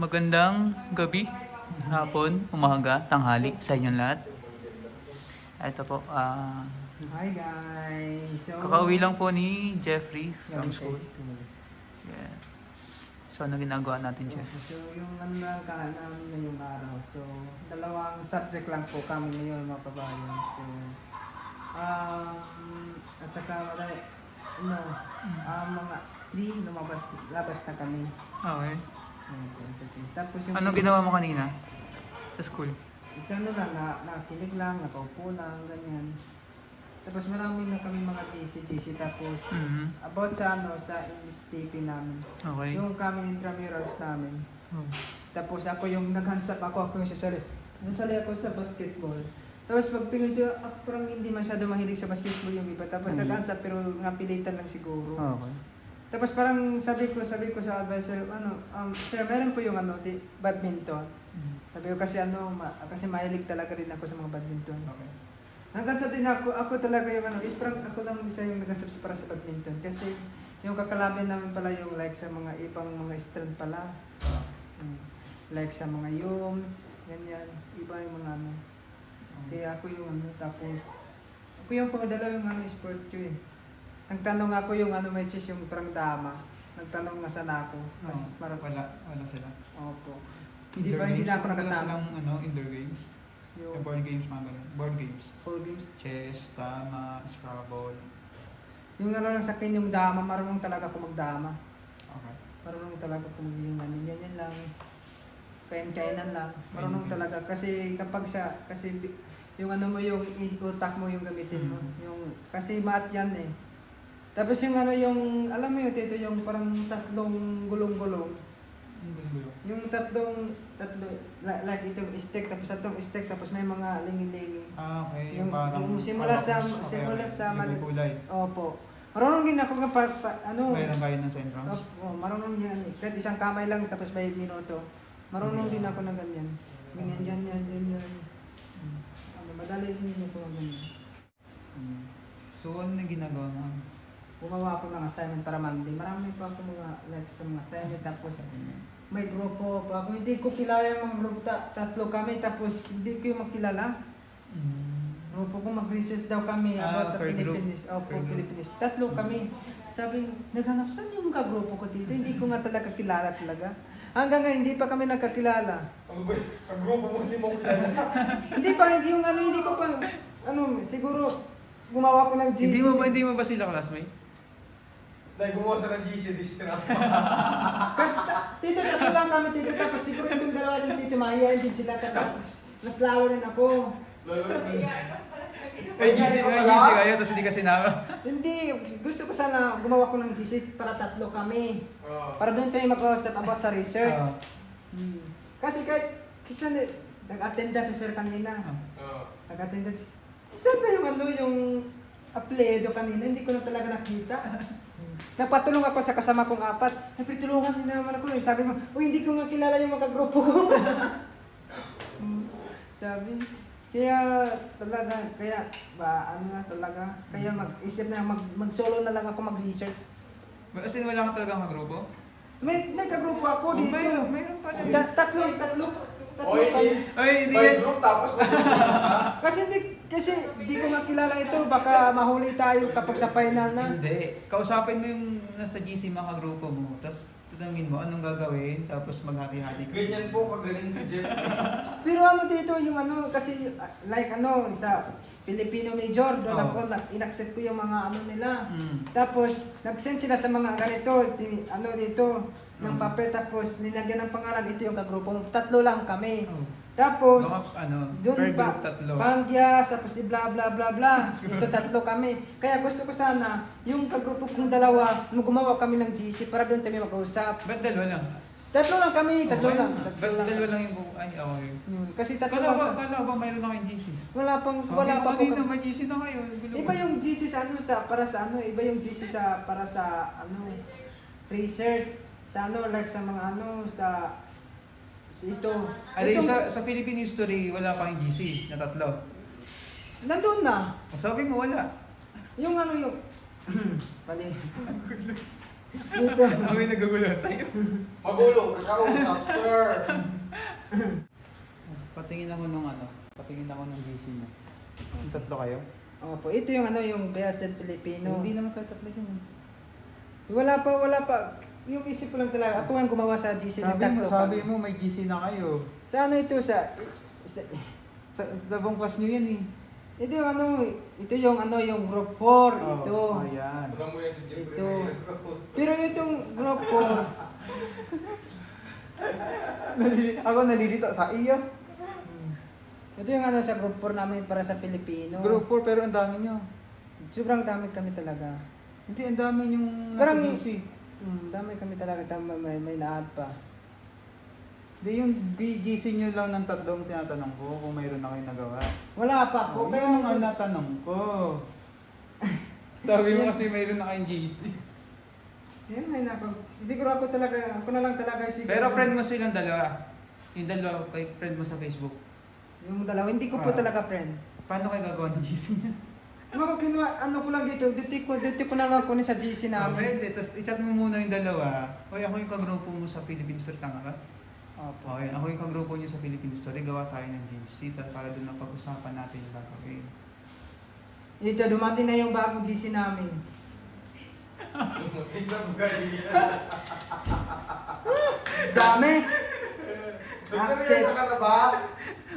Magandang gabi, hapon, umaga, tanghali sa inyong lahat. Ito po, Hi guys! So, kakauwi lang po ni Jeffrey from galing sa school. Yeah. So, ano ginagawa natin, Jeff? So, yung ano lang namin ngayong araw. So, dalawang subject lang po kami ngayon mga kabayan. So, at saka mga 3 labas na kami. Okay. Tapos yung Anong ginawa mo kanina sa school? isa lang, nakinig lang, nakaupo lang, ganyan. Tapos marami na kami mga GC. Tapos, about sa MSTP namin. Okay. Yung kami intramurals namin. Oh. Tapos ako yung nag-hands up ako yung sasali. Nasali ako sa basketball. Tapos pagtingin ko, parang hindi masyado mahilig sa basketball yung iba. Tapos nag-hands up pero napilitan lang siguro. Okay. Tapos parang sabi ko sa advisor, sir, meron po yung badminton. Sabi ko kasi kasi mahilig talaga rin ako sa mga badminton. Okay. Nag-hands up din ako talaga yung is parang ako lang isa yung nag-hands up para sa badminton. Kasi yung kakalaban namin pala yung like sa mga ibang mga strand pala. Like sa mga yums, ganyan, iba yung mga Kaya ako yung tapos ako yung pumadala yung sport ko eh. Nagtanong ako yung may chess yung parang dama. Nagtanong na sana ako. Mas parang Wala sila. Opo. Hindi na ako nakatama. Wala silang indoor games. Yung Board games, mga ganun. Board games. 4 games. Chess, tama, Scrabble. Yung lang sa akin yung dama, marunong talaga ako magdama. Okay. Marunong talaga ako mag-yung yan lang. Kainan lang. Marunong talaga. Kasi kapag kasi yung mo yung utak mo yung gamitin mo. Yung, kasi math yan eh. Tapos yung alam mo yun Tito, yung parang tatlong gulong-gulong. Yung tatlo, like itong stick, tapos itong stick, tapos may mga lingin-lingin. Okay. Yung simula sa may kulay. Opo. Marunong din ako Mayroon kayo ng centrums? Opo, marunong yan. Kahit isang kamay lang, tapos may minuto. Marunong din ako ng ganyan. Ganyan. Madali din ako ng ganyan. So, ano na ginagawa mo? Gumawa ako ng assignment para Monday. Marami pa ako mga sa mga assignment. Tapos may grupo pa. Kung hindi ko kilala yung mga grupo, tatlo kami. Tapos hindi ko yung makilala. Grupo ko mag-recess daw kami about sa Philippines. Opo, Philippines. Tatlo kami. Sabi, naghanap saan yung kagrupo ko dito? Hindi ko nga talaga kilala talaga. Hanggang ngayon, hindi pa kami nagkakilala. Ano ba? Kagrupo mo, hindi mo kilala. Hindi ko pa, siguro, gumawa ko ng GC. Hindi mo ba sila classmate? Dahil gumawa sa ng GC, this is na. Tito, tatlo lang kami dito. Tapos siguro itong dalawa din dito, mahihayin din sila. Tapos, mas lalo rin ako. May GC kayo, tapos hindi ka sinama. Hindi, gusto ko sana gumawa ko ng GC para tatlo kami. Para doon tayo mag-usap about sa research. Kasi kasi nag-attendance si sir kanina. Nag-attendance. Saan ba yung apledo kanina? Hindi ko na talaga nakita. Nagpatulong ako sa kasama kong 4. Nagpitulungan din naman ako. Sabi mo, hindi ko nga kilala yung mga grupo ko. Sabi, kaya mag-isip na mag-solo na lang ako mag-research. As in, wala ka talagang kagrupo? May kagrupo ako dito. Mayroon pala. Tatlo Oy, Ay, hindi by yan. group, tapos Kasi di ko nga kilala ito. Baka mahuli tayo kapag sa final na. Hindi. Kausapin mo yung nasa GC mga kagrupo mo, tapos tanungin mo anong gagawin, tapos maghati-hati ka. ganyan po kagaling si Jeff. Pero dito yung kasi like sa Filipino major, doon ako inaccept ko yung mga nila. Tapos nag-send sila sa mga ganito, dito ng papel, tapos nilagyan ng pangalan, ito yung kagrupo mo. Tatlo lang kami. Tapos doon per group tatlo. Pangyas, tapos bla bla bla bla. Ito tatlo kami. Kaya gusto ko sana yung kagrupo kong dalawa, gumawa kami ng GC para doon tayo mag-usap. Ba't dalawa lang? Tatlo lang kami, tatlo Okay. lang. Ba't dalawa lang yung ay, okay. Kasi tatlo lang. Kala ba mayroon na kayong GC? Wala pa po. Kanina may GC na kayo. Iba yung GC iba yung GC para sa research, sa like sa mga sa ito. Sa Philippine history, wala pa kayong GC na tatlo. Nandun na. Sabi mo wala. Yung yung Pali. Dito. Ako yung nagugulo sa'yo. Magulo, kakausap, sir. Patingin ako nung patingin ako nung GC niya. Yung tatlo kayo? Opo, ito yung yung Beasel Filipino. Hindi naman kayo tatlo yun. Wala pa. Yung isip ko lang talaga. Ako ang gumawa sa GC ng tatlo. Sabi mo may GC na kayo. Sa ano ito Sa buong class niyo yan eh. ito yung yung group 4 ito. Ayan. Alam mo yan si Jeffrey. Ito. Pero itong group 4, Ako nalilito sa iyo. ito yung sa group 4 namin para sa Filipino. Group 4 pero ang dami nyo. Sobrang dami kami talaga. Hindi, ang dami yung Parang- nasa GC. Dami kami talaga. May na-add pa. Hindi, yung GC nyo lang ng tatlong tinatanong ko kung mayroon na kayo nagawa. Wala pa po. Oh, yun ang natanong ko. Sabi mo kasi mayroon na kayong GC. Yan, may nako. Siguro ako na lang talaga siguro. Pero friend mo silang dalawa. Yung dalawa kay friend mo sa Facebook. Yung dalawa, hindi ko po Ah. talaga friend. Paano kayo gagawa ng GC niya? Mga kinuha, ko lang dito, duty ko na lang kunin sa GC namin. Pwede, tapos i-chat mo muna yung dalawa. Oy, ako yung kagrupo mo sa Philippine Story, tama ka? Opo. Okay, ako yung kagrupo niyo sa Philippine Story, gawa tayo ng GC, tapos para doon na pag-usapan natin yung gagawin. Ito, dumating na yung bagong GC namin. Isang galing. Dami! Nagkariyan ka na ba?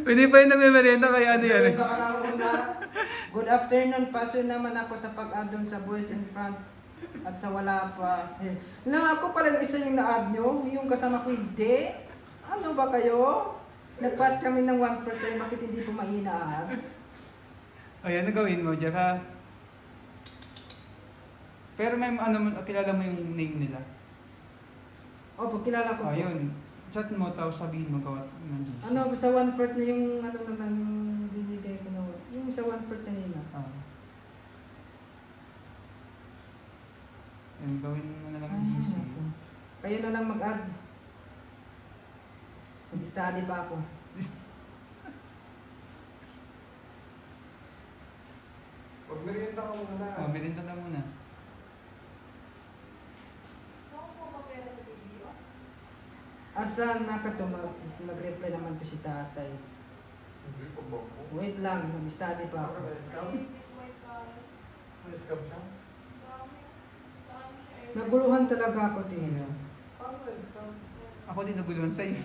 Hindi pa yung nagme-merienda kaya ano yan eh. Baka lang muna. Good afternoon, paso naman ako sa pag-add sa boys in front at sa wala pa. Na ako pala yung isa yung na-add nyo, yung kasama ko hindi. Ano ba kayo? Nag-pass kami ng 1% bakit hindi ko maina-add? Ayan, nagawin mo, Jeff ha? Pero may kilala mo yung name nila. Opo, kilala ko po. Ayun, chat mo, tapos sabihin mo gawa ng GC. Ano, sa 1/4 na yung binigay ko na, yung sa 1/4 na nila. Ah. Ayun, gawin mo na lang ng GC. Kayo na lang mag-add. Mag-study pa ako. Pag merienda ka muna. Oh, merienda na muna. Asa nag-reply naman to si tatay. Hindi pa ba ako? Wait lang, mag-study pa ako. Na-scam? Na-scam siya? Naguluhan talaga ako, Tino. Paano na-scam? Ako din naguluhan sa'yo.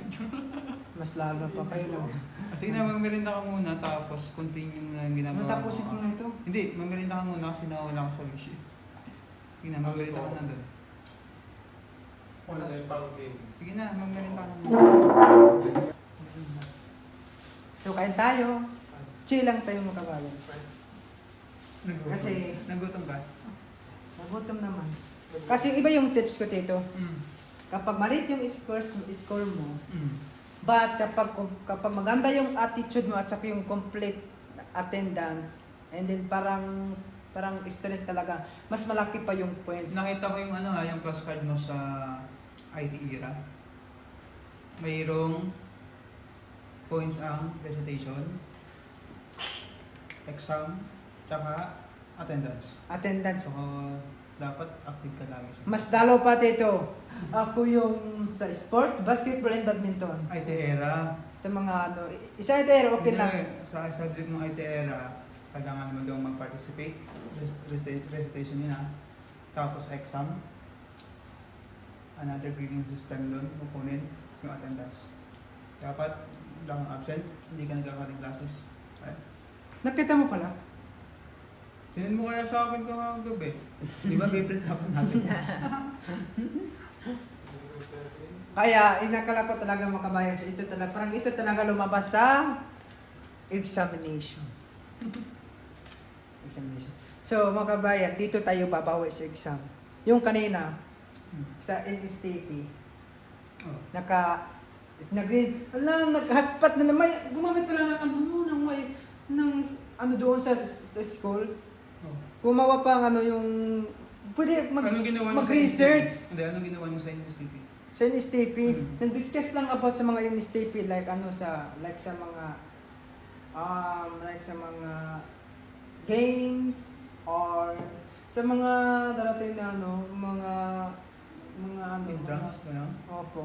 Mas lalo pa kayo lang. Sige na, magmerienda ka muna, tapos continue mo na yung ginagawa mo. Matapusin ko na ito. Hindi, magmerienda ka muna kasi nawala ka sa wish. Sige na, magmerienda ka na doon. Wala na yung pang game. Sige na, magmerienda ka na. So, kain tayo. Chill lang tayo mga kabayan. Nagutom. Kasi- Nagutom ba? Nagutom naman. Kasi iba yung tips ko, Tito. Mm. Kapag marit yung score mo, Mm. but kapag maganda yung attitude mo at saka yung complete attendance, and then parang student talaga, mas malaki pa yung points. Nakita ko yung yung class card mo sa IT era. Mayroong points ang recitation, exam, tsaka attendance. Attendance. So, dapat active ka lagi sa Mas dalo pa, Tito. Ako yung sa sports, basketball and badminton. IT era. Sa mga isa ito, okay lang. Hindi, sa subject ng IT era, kailangan mo daw mag-participate. Recitation yun ha. Tapos exam. Another grading system doon, kukunin yung attendance. Dapat lang absent, hindi ka nagkakaling classes. Okay? Nakita mo pala? Sinend mo kaya sa akin kagabi. Di ba, favorite ako natin? Kaya, inakala ko talaga makabayan. So, ito talaga lumabas sa examination. Examination. So, mga kabayan, dito tayo babawi sa exam. Yung kanina, sa NSTP, Oh. naghaspat na naman, gumamit pala ng doon sa school. Oh. Gumawa pa yung, pwede Anong ginawa niyo sa mag-research. NSTP? Hindi, anong ginawa niyo sa NSTP? Sa NSTP, Mm. nag-discuss lang about sa mga NSTP like sa mga games or sa mga darating na mga mga ano. Entrance, gano'n. Opo.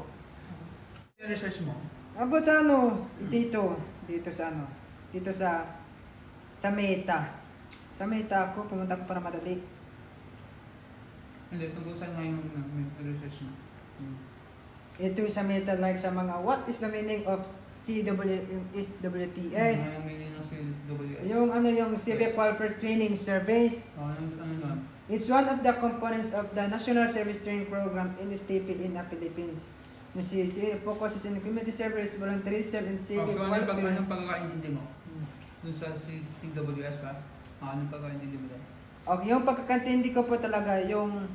Yung research mo, Abot sa ano, dito sa ano, dito sa Meta. Sa Meta ako, pumunta ko para madali. hindi, tungkol saan nga yung research mo? Ito sa Meta, like sa mga, what is the meaning of CWTS? Ano yung meaning ng CWS? Yung ano, yung Civic Welfare Training Service. Ano nun? It's one of the components of the National Service Training Program in STP in the Philippines. Yung focuses in community service, volunteerism, and civic So, welfare. anong pagkakaintindi mo? Doon sa CWS ba? Anong pagkakaintindi mo doon? Okay, yung pagkakantindi ko po talaga yung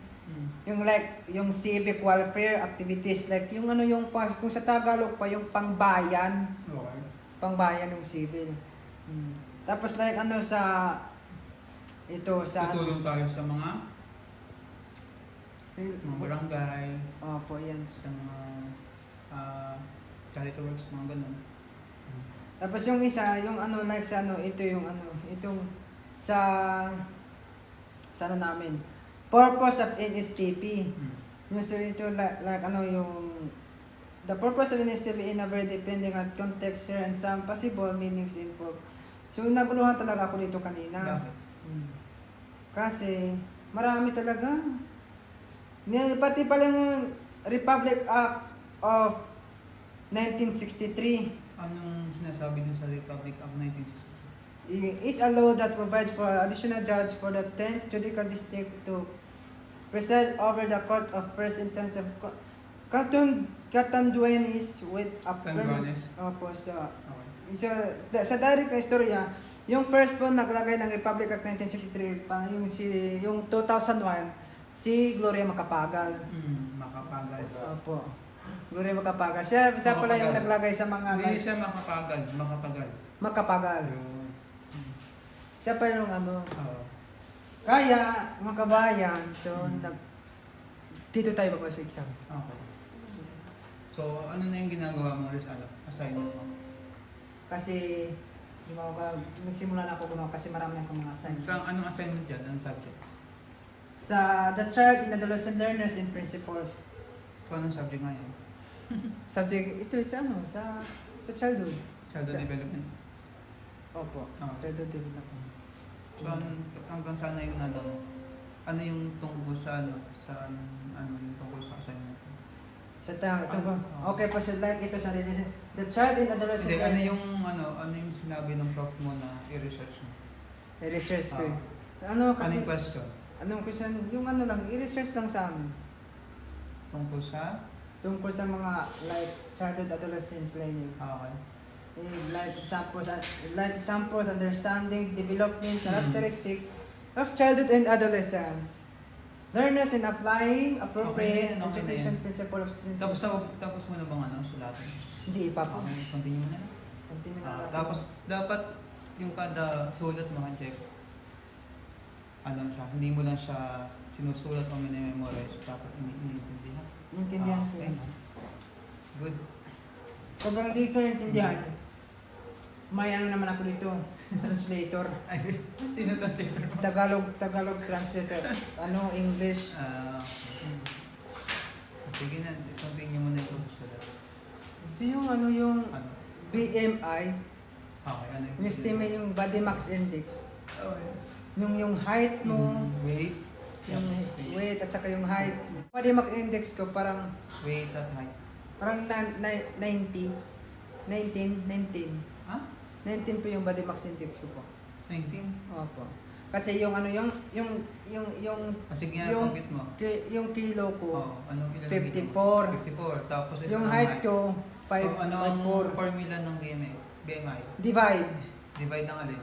like yung civic welfare activities, like yung ano yung kung sa Tagalog pa yung pangbayan, Okay. pangbayan yung civil. Tapos like ano sa ito sa Tutulong tayo sa mga barangay, Opo, yan. sa mga charity works, mga ganun. Tapos yung isa, yung ano like sa ano, ito yung ano, itong sa ano namin, purpose of NSTP. Yung so ito like ano yung the purpose of NSTP in a very depending on context here and some possible meanings involved. So naguluhan talaga ako dito kanina. Bakit? Kasi marami talaga. Pati pala yung Republic Act of 1963 Anong sinasabi dun sa Republic of 1963? is a law that provides for additional judge for the 10th Judicial District to preside over the Court of First Instance of Catanduanes with a Catanduanes? Opo, sa Okay. sa direct na istorya, yung first po naglagay ng Republic Act 1963 pa yung 2001 si Gloria Macapagal. Makapagal. Opo. Gloria Macapagal. Siya pala yung Macapagal. naglagay sa mga Hindi siya makapagal, makapagal. Macapagal. Yung, Siya pa yung ano. Oo. Kaya, mga kabayan, so, dito tayo ba sa exam? Okay. So, ano na yung ginagawa mo, Rizal? Assignment mo? Kasi, nagsimula na ako gumawa kasi marami akong mga assignments. So, anong assignment yan? Anong subject? Sa The Child in Adolescent Learners and Principles. So, anong subject nga yan? Subject, ito sa ano, sa childhood. Childhood development. Opo, Ah. childhood development. So, hanggang saan na yung ano mo? Ano yung tungkol sa ano? Ano yung tungkol sa assignment mo? Sa ito ba? Ah. Okay pa siya, like ito sa release. The Child in Adolescent Hindi, Learners. ano yung sinabi ng prof mo na i-research mo? I-research ko. Ah. Ano Ano kasi, yung question? anong question, yung ano lang, i-research lang sa amin. Tungkol sa? Tungkol sa mga like childhood adolescence learning. Okay. Like examples, understanding, development, characteristics of childhood and adolescence. Learners in applying appropriate Okay na yan. education principle of students. Tapos mo na bang ano, sulatin? Hindi pa po. Okay, continue mo na. Continue na natin. Tapos, dapat yung kada sulat mo check. Ano siya, hindi mo lang siya sinusulat o minimemorize, dapat iniintindihan. Naintindihan ko Okay. yan. Good. Sobrang di ko naintindihan. May ano naman ako dito, translator. Ay, sino translator mo? Tagalog translator. Ano, English. Sige na, continue mo na yung sulat. Ito yung ano yung Ano? BMI. Okay, ano yung Inestimate yung body mass index. Okay. Yung height mo, Weight. yung weight at saka yung height. Body mass index ko parang Weight at height. 90. 19 Ha? 19 po yung body mass index ko po. 19? Opo. Kasi yung ano yung Sige nga, Yung- compute mo. yung kilo ko Oo, anong ilan 54. 54. Tapos ito Yung ang height ko So, ano ang 5.4. formula ng BMI? Divide. Divide ng alin?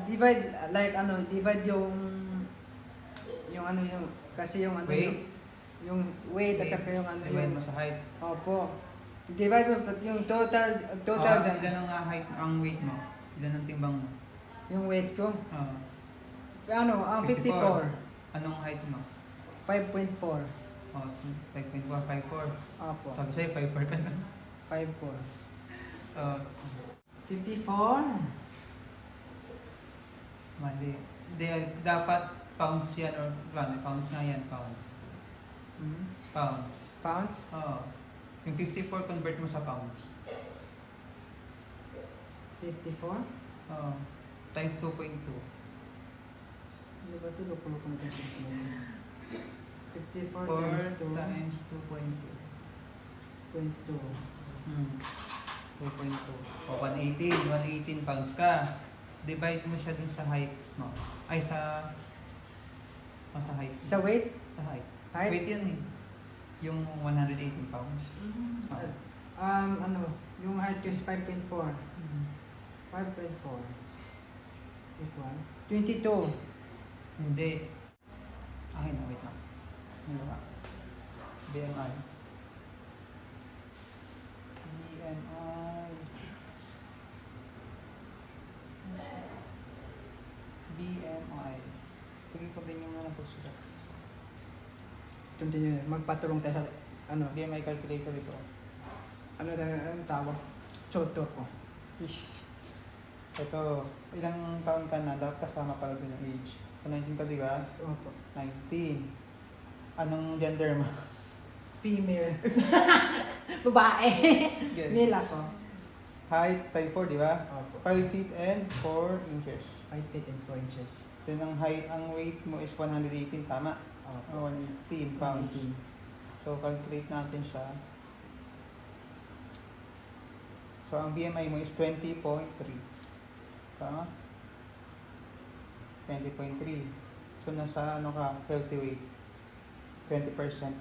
Divide like ano, divide yung ano yung kasi yung ano Weight? yung weight at saka yung ano Divide yung mo sa height. Opo. Divide mo pati yung total dyan. Ilan ang height, ang weight mo? Ilan ang timbang mo? Yung weight ko. Ah, Ano, ang 54. Anong height mo? 5.4. Oh, 5.4, 5.4. Opo. Sabi sa'yo, 5.4 ka na. 5.4. Uh, 54. mali. Dapat pounds yan or pounds nga yan, pounds. Hmm. Pounds. Pounds? Oo. Yung 54 convert mo sa pounds. 54? Oo. Times 2.2. Ano ba ito? Lupo-lupo na ito. 54 4 times 2. times 2.2. 22. 2.2. O, 118 pounds ka. Divide mo siya dun sa height mo. Ay, sa height. Sa weight? Sa height. Height? Weight yan eh. Yung 118 pounds. Oo. Yung height is 5.4. 5.4 equals 22. Hindi. Akin na, wait lang. Ano ba? BMI. BMI. BMI. Sige ko din yung mga pagsulat. Continue. Magpatulong tayo sa BMI calculator ito. anong tawag? Choto ko. Ish. Ito, ilang taon ka na? Dapat kasama pala din yung age. So, 19 ka, di ba? Opo. 19. Anong gender mo? Female. Babae. Yes. Male ako. Height, 5'4", di ba? Opo. 5 feet and 4 inches. 5 feet and 4 inches. Then ang height, ang weight mo is 118, tama? Opo. 118 pounds. So, calculate natin siya. So, ang BMI mo is 20.3. Tama? 20.3. So, nasa ano ka, healthy weight. 20%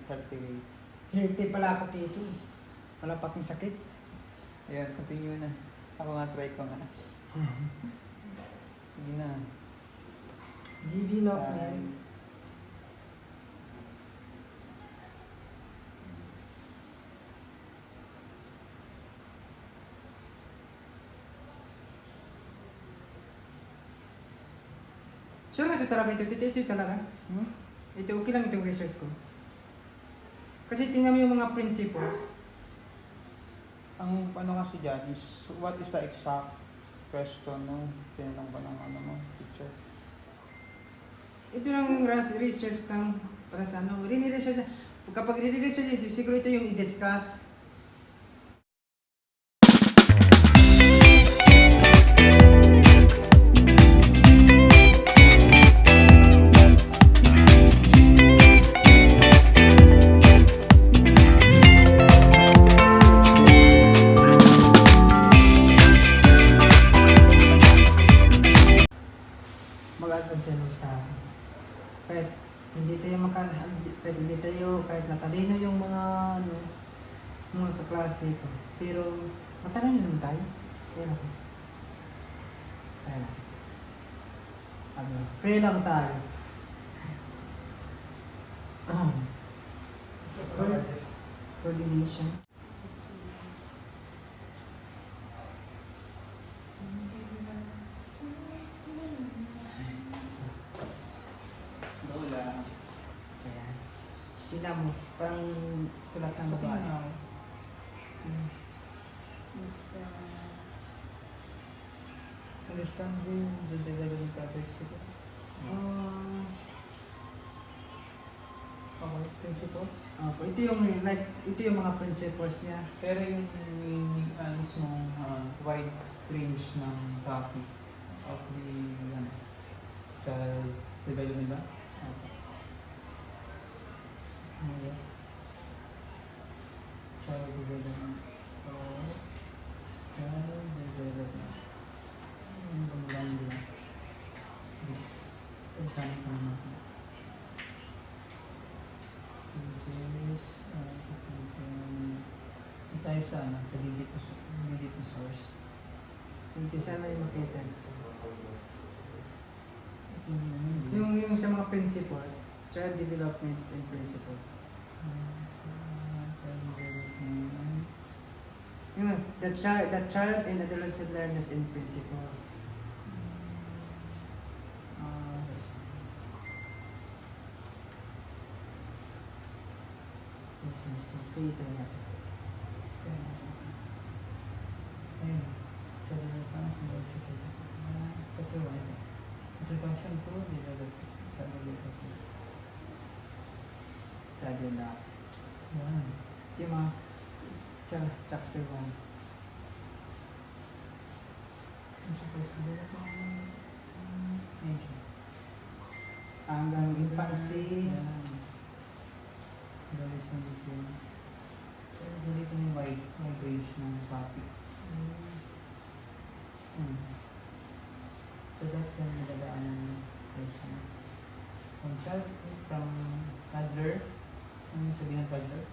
healthy weight. Healthy pala ako dito. Wala pa akong sakit. Ayan, continue na. Ako nga, try ko nga. Sige na. Develop na. Ay. Sure na ito talaga ito talaga. Hmm? Ito okay lang itong research ko. Kasi tingnan mo yung mga principles. Ang ano kasi dyan is, what is the exact question no? Tinanong ko ng ano mo, teacher. Ito lang research ng para sa ano. Rini-research na. Kapag rini-research ito, siguro ito yung i-discuss. Mag-advance sa kahit hindi tayo kahit hindi tayo kahit natalino yung mga kaklase ko, pero matalino naman tayo. Kaya ako. Kaya lang. Pray lang tayo. Coordination. Lola. Kaya, tingnan mo, parang sulat ng babae. Understanding the development process. Okay, principles? Ito yung ito yung mga principles niya. Pero yung mismong wide range ng topic of the child development ba? Child development. So, child development. Ang lang din. Yes. Exam ko naman. So tayo sa ano? Sa digit source. Hindi sana yung makita. Yung Yung sa mga principles, child development and principles. Yung the child and adolescent learners and principles. Yes, so kita natin. ayun. Child development. Introduction to development. Child development. Study that. Yan. Yung mga chapter 1. Ang supposed to be na itong medyo. Hanggang infancy. Yan. Adolescence yun. So, dito yung wide range ng topic. So, that's yung nagdadaanan ng person. From childhood, from toddler, ano yung sabihin ng toddler?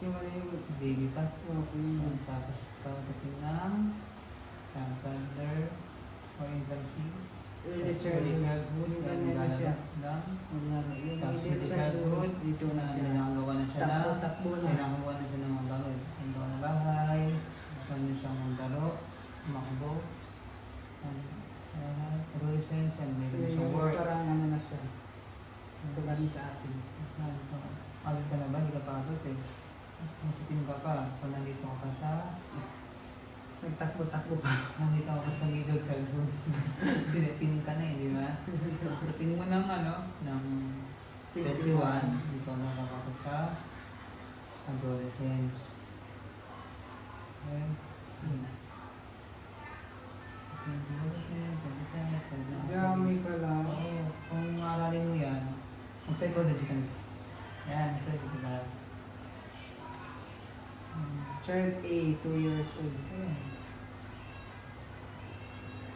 Yung ano yung Baby pa. yung Tapos pagdating ng toddler or infancy. early Tapos childhood. Yung ganyan na siya. Yung Tapos early early childhood, childhood, dito na siya. Kailangan na siya na. Takbo na. Kailangan na siya ng mga bagay. Ang gawa ng bahay, kailangan na siyang magdaro, makbo. Adolescence, and maybe Yung sa work. parang ano na siya. Tulad sa atin. Agad ka na ba? Hindi ka pa agad eh. Masipin ka pa. So, nandito ka pa sa... Nagtakbo-takbo pa. Nandito ka pa sa middle childhood. Pinatin ka na eh, di ba? Pagdating mo ng ano, ng 21, dito ka makakasok sa adolescence. Okay? Dami pala. Oo, kung maaralin mo yan, mag-psychology ka na. Yan, psychology ka. Child A, 2 years old. Ayun.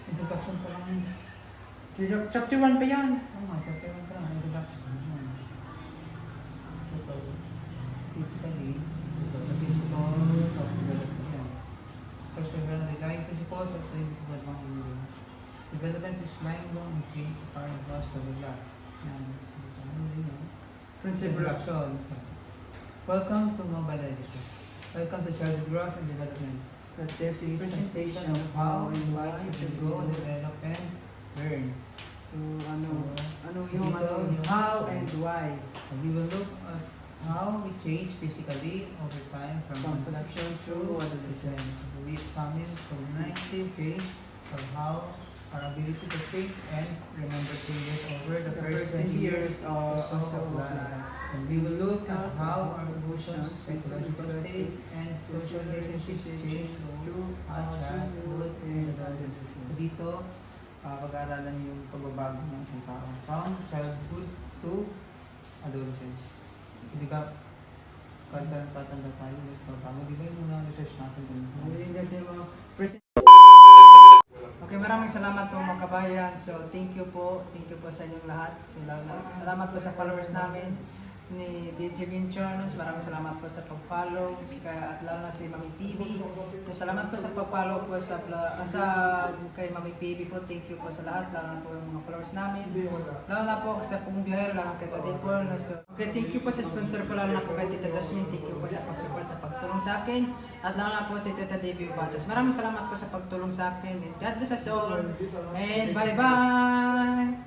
Introduction pa lang yun. Chapter 1 pa yan. Oo nga, chapter 1 pa lang, introduction. So, typically, the principles of development. Perseverance, the guiding principles of the development. Development is lifelong and change the power of us of the life. Yan, introduction. Welcome to Mobile Edition. Welcome to Child Growth and Development. But there's This is presentation of how and why you should grow, develop, and learn. So, ano So, yung dito, ano, yung- how and why. We will look at how we change physically over time from From conception conception to to adolescence. So we examine cognitive change of how our ability to think and remember changes over the first 20 years of of life. And we will look at how our emotions, psychological state, and social relationships change through our childhood and adolescence. Dito, pag-aaralan yung pagbabago ng isang tao from childhood to adolescence. So, di ba, katanda tayo, pagbabago, di ba yung mga research natin dun sa Okay, maraming salamat po mga kabayan. So, thank you po sa inyong lahat. So, salamat po sa followers namin ni DJ Vinchornos. Maraming salamat po sa pag-follow at lalo na si Mami PB. So, salamat po sa pag-follow po sa kay Mami PB po. Thank you po sa lahat, lalo na po yung mga followers namin. Lalo na po sa Pumubiyahero, lalo na kay Tadil po. So, okay, thank you po sa sponsor ko, lalo na po kay Tita Jasmine. Thank you po sa pag-support, sa pagtulong sa akin. At lalo na po si Tita Devi Batos. Maraming salamat po sa pagtulong sa akin. And God bless us all. And bye-bye!